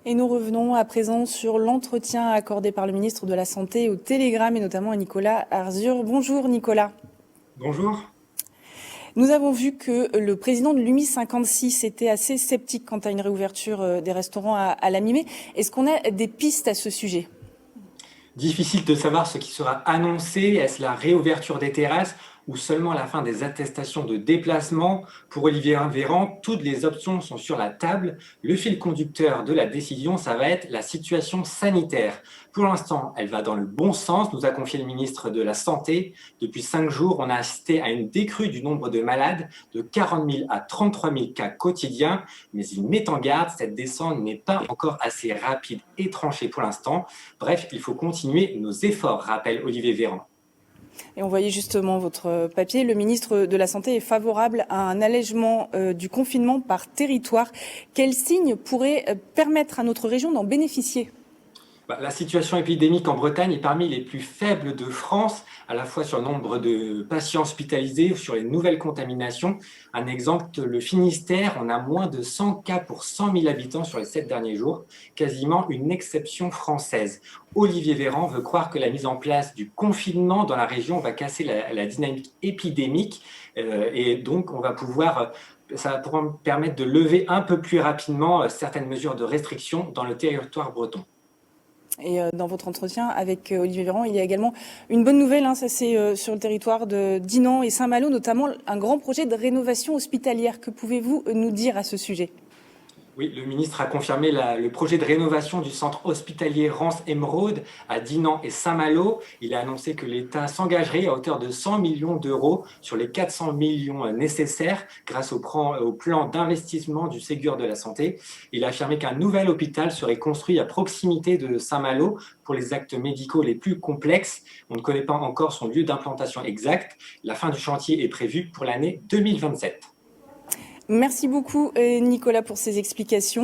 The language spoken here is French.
Et nous revenons à présent sur l'entretien accordé par le ministre de la Santé au Télégramme et notamment à Nicolas Arzur. Bonjour Nicolas. Bonjour. Nous avons vu que le président de l'UMI 56 était assez sceptique quant à une réouverture des restaurants à la mi-mai. Est-ce qu'on a des pistes à ce sujet ? Difficile de savoir ce qui sera annoncé. Est-ce la réouverture des terrasses ou seulement la fin des attestations de déplacement? Pour Olivier Véran, toutes les options sont sur la table. Le fil conducteur de la décision, ça va être la situation sanitaire. Pour l'instant, elle va dans le bon sens, nous a confié le ministre de la Santé. Depuis 5 jours, on a assisté à une décrue du nombre de malades de 40 000 à 33 000 cas quotidiens. Mais il met en garde, cette descente n'est pas encore assez rapide et tranchée pour l'instant. Bref, il faut continuer nos efforts, rappelle Olivier Véran. Et on voyait justement votre papier. Le ministre de la Santé est favorable à un allègement du confinement par territoire. Quels signes pourraient permettre à notre région d'en bénéficier ? La situation épidémique en Bretagne est parmi les plus faibles de France, à la fois sur le nombre de patients hospitalisés ou sur les nouvelles contaminations. Un exemple, le Finistère, on a moins de 100 cas pour 100 000 habitants sur les 7 derniers jours, quasiment une exception française. Olivier Véran veut croire que la mise en place du confinement dans la région va casser la dynamique épidémique et donc ça va pouvoir permettre de lever un peu plus rapidement certaines mesures de restriction dans le territoire breton. Et dans votre entretien avec Olivier Véran, il y a également une bonne nouvelle, ça c'est sur le territoire de Dinan et Saint-Malo, notamment un grand projet de rénovation hospitalière. Que pouvez-vous nous dire à ce sujet ? Oui, le ministre a confirmé le projet de rénovation du centre hospitalier Rance Émeraude à Dinan et Saint-Malo. Il a annoncé que l'État s'engagerait à hauteur de 100 millions d'euros sur les 400 millions nécessaires grâce au plan d'investissement du Ségur de la Santé. Il a affirmé qu'un nouvel hôpital serait construit à proximité de Saint-Malo pour les actes médicaux les plus complexes. On ne connaît pas encore son lieu d'implantation exact. La fin du chantier est prévue pour l'année 2027. Merci beaucoup Nicolas pour ces explications.